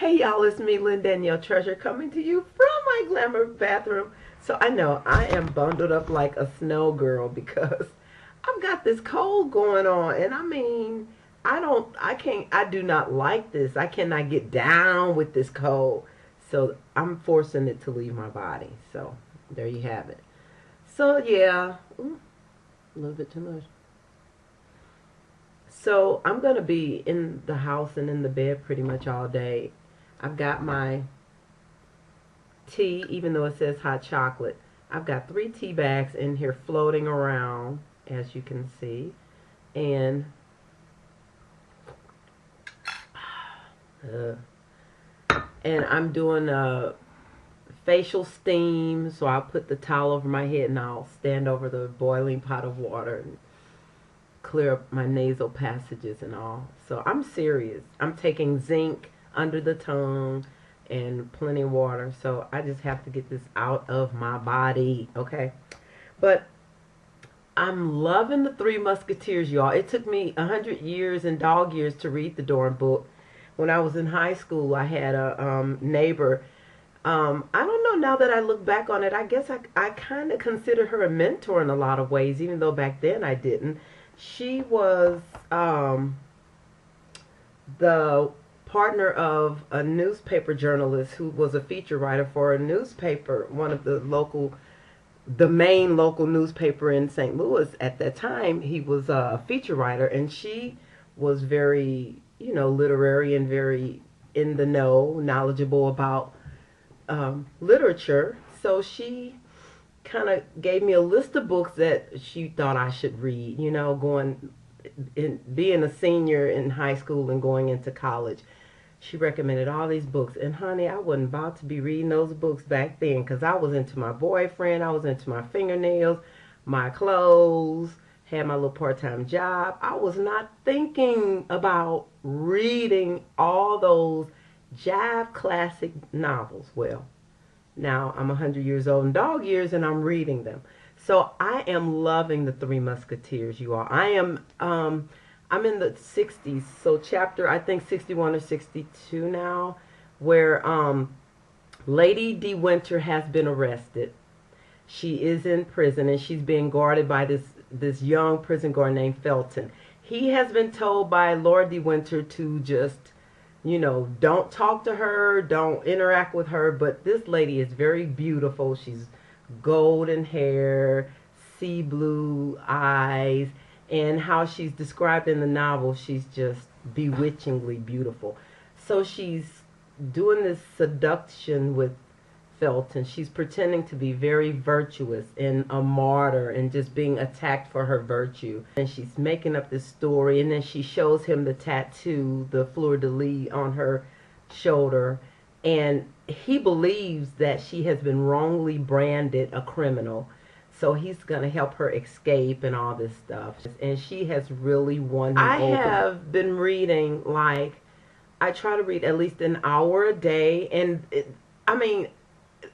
Hey y'all, it's me, Lynn Danielle Treasure, coming to you from my glamour bathroom. So I know I am bundled up like a snow girl because I've got this cold going on, and I do not like this. I cannot get down with this cold. So I'm forcing it to leave my body. So there you have it. So yeah, a little bit too much. So I'm going to be in the house and in the bed pretty much all day. I've got my tea, even though it says hot chocolate. I've got 3 tea bags in here floating around, as you can see. And uh, I'm doing a facial steam, so I'll put the towel over my head and I'll stand over the boiling pot of water and clear up my nasal passages and all. So I'm serious. I'm taking zinc under the tongue and plenty of water. So I just have to get this out of my body, okay? But I'm loving the Three Musketeers, y'all. It took me 100 years and dog years to read the darn book. When I was in high school, I had a neighbor. I don't know, now that I look back on it, I guess I kind of consider her a mentor in a lot of ways, even though back then I didn't. She was the partner of a newspaper journalist who was a feature writer for a newspaper, one of the main local newspaper in St. Louis at that time. He was a feature writer, and she was very, literary and very in the know, knowledgeable about literature. So she kind of gave me a list of books that she thought I should read, being a senior in high school and going into college. She recommended all these books, and honey, I wasn't about to be reading those books back then because I was into my boyfriend, I was into my fingernails, my clothes, had my little part-time job. I was not thinking about reading all those jive classic novels. Well, now I'm 100 years old in dog years, and I'm reading them. So I am loving the Three Musketeers, you all. I'm in the 60s, so chapter, I think 61 or 62 now, where Lady De Winter has been arrested. She is in prison, and she's being guarded by this young prison guard named Felton. He has been told by Lord De Winter to just, don't talk to her, don't interact with her, but this lady is very beautiful. She's golden hair, sea blue eyes, and how she's described in the novel, she's just bewitchingly beautiful. So she's doing this seduction with Felton. She's pretending to be very virtuous and a martyr and just being attacked for her virtue. And she's making up this story, and then she shows him the tattoo, the fleur-de-lis on her shoulder, and he believes that she has been wrongly branded a criminal. So he's going to help her escape and all this stuff. And she has really won him over. I have been reading, I try to read at least an hour a day. And,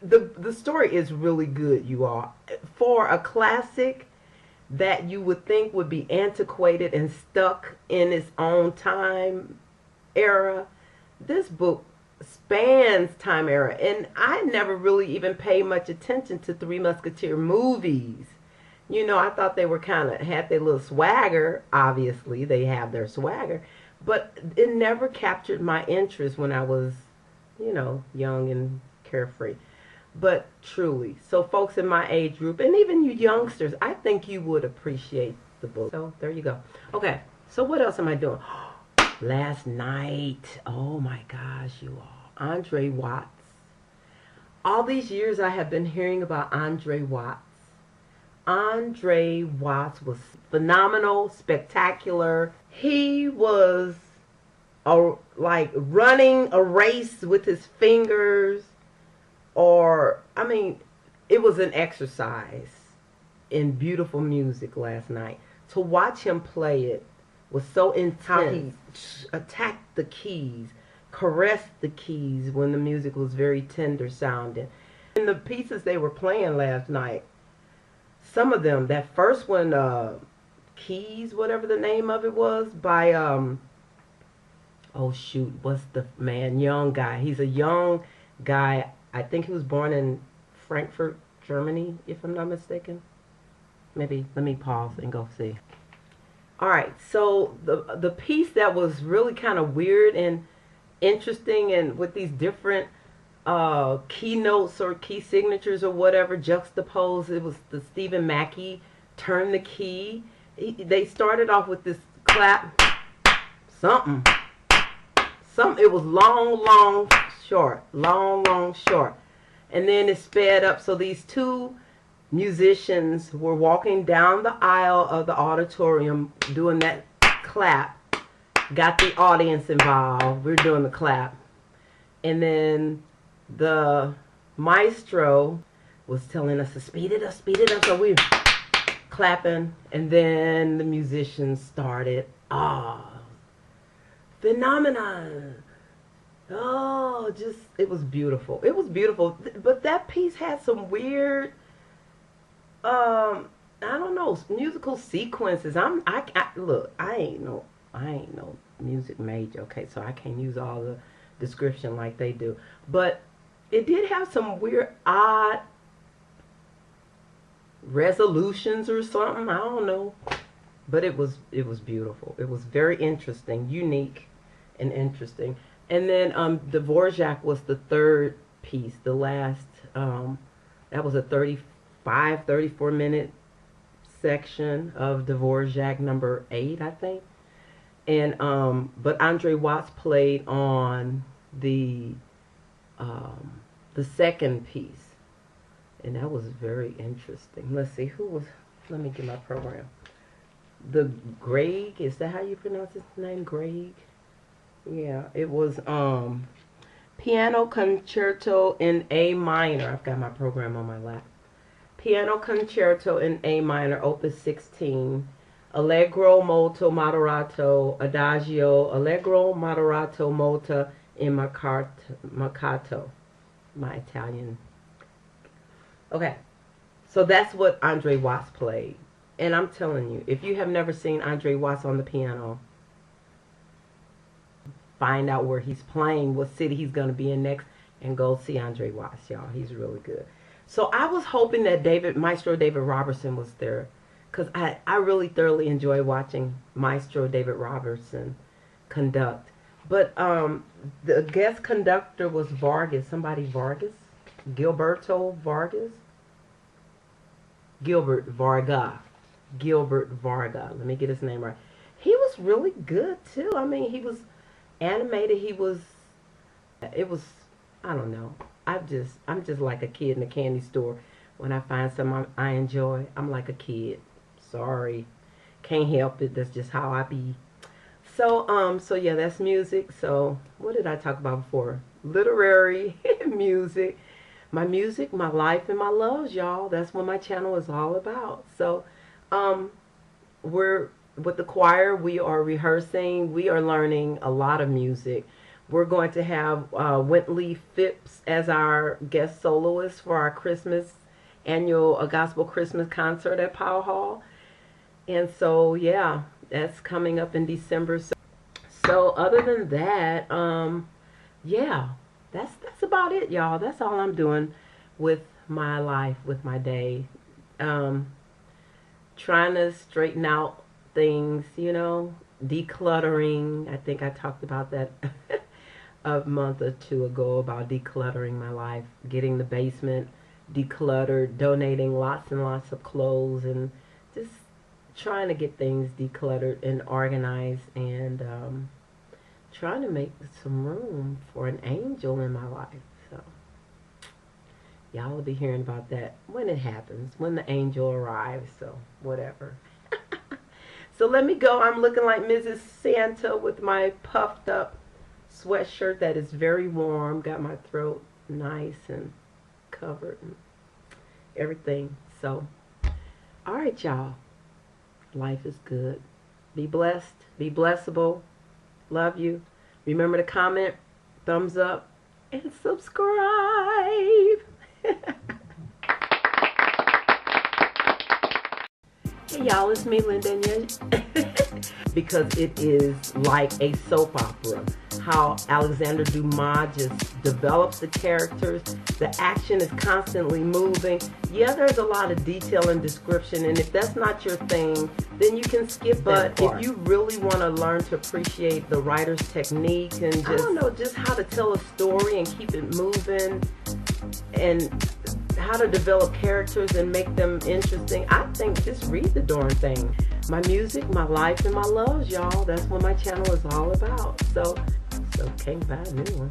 the story is really good, you all. For a classic that you would think would be antiquated and stuck in its own time era, this book spans time era. And I never really even paid much attention to Three Musketeer movies. I thought they were had their little swagger. Obviously they have their swagger, but it never captured my interest when I was young and carefree. But truly, so folks in my age group, and even you youngsters, I think you would appreciate the book. So there you go. Okay, so what else am I doing? Last night, oh my gosh, you all, Andre Watts. All these years I have been hearing about Andre Watts. Andre Watts was phenomenal, spectacular. He was like running a race with his fingers, or, it was an exercise in beautiful music last night. To watch him play it was so intense. How he attacked the keys, caressed the keys when the music was very tender sounding. In the pieces they were playing last night, some of them, that first one, Keys, whatever the name of it was, by, oh shoot, what's the man? Young guy. He's a young guy. I think he was born in Frankfurt, Germany, if I'm not mistaken. Maybe let me pause and go see. All right, so the piece that was really kind of weird and interesting, and with these different keynotes or key signatures or whatever juxtaposed, it was the Stephen Mackey Turn the Key. They started off with this clap, something. It was long, short, long, short. And then it sped up. So these two musicians were walking down the aisle of the auditorium doing that clap. Got the audience involved. We're doing the clap. And then the maestro was telling us to speed it up. So we clapping. And then the musicians started. Phenomenon. Oh, just, it was beautiful. It was beautiful. But that piece had some weird, I don't know, musical sequences. Look, I ain't no music major, okay, so I can't use all the description like they do. But it did have some weird, odd resolutions or something. I don't know. But it was beautiful. It was very interesting, unique, and interesting. And then Dvorak was the third piece, the last. That was a 34 minute section of Dvorak number 8, I think. And but Andre Watts played on the second piece, and that was very interesting. Let's see who was. Let me get my program. The Greg, is that how you pronounce his name? Greg? Yeah, it was Piano Concerto in A minor. I've got my program on my lap. Piano Concerto in A minor, Opus 16. Allegro molto moderato, Adagio, Allegro moderato molto in Marcato. My Italian. Okay, so that's what Andre Watts played. And I'm telling you, if you have never seen Andre Watts on the piano, find out where he's playing, what city he's going to be in next, and go see Andre Watts, y'all. He's really good. So I was hoping that Maestro David Robertson was there, because I really thoroughly enjoy watching Maestro David Robertson conduct. But the guest conductor was Vargas, Gilberto Vargas? Gilbert Varga. Let me get his name right. He was really good too. I mean, he was animated. It was, I don't know. I'm just like a kid in a candy store. When I find something I enjoy, I'm like a kid. Sorry, can't help it. That's just how I be. So so yeah, that's music. So what did I talk about before? Literary music. My music, my life, and my loves, y'all. That's what my channel is all about. So we're with the choir. We are rehearsing. We are learning a lot of music. We're going to have Wintley Phipps as our guest soloist for our Christmas annual gospel Christmas concert at Powell Hall. And so yeah, that's coming up in December. So other than that, yeah, that's about it, y'all. That's all I'm doing with my life, with my day. Trying to straighten out things, you know, decluttering. I think I talked about that a month or two ago, about decluttering my life, getting the basement decluttered, donating lots and lots of clothes, and just trying to get things decluttered and organized, and trying to make some room for an angel in my life. So y'all will be hearing about that when it happens, when the angel arrives. So whatever. So let me go. I'm looking like Mrs. Santa with my puffed up sweatshirt that is very warm. Got my throat nice and covered and everything. So all right, y'all. Life is good. Be blessed. Be blessable. Love you. Remember to comment, thumbs up, and subscribe. Hey y'all, it's me, Linda, and because it is like a soap opera. how Alexander Dumas just develops the characters. The action is constantly moving. Yeah, there's a lot of detail and description, and if that's not your thing, then you can skip that part. But if you really want to learn to appreciate the writer's technique and just, I don't know, just how to tell a story and keep it moving and how to develop characters and make them interesting, I think just read the darn thing. My music, my life, and my loves, y'all. That's what my channel is all about. So can't buy a new one.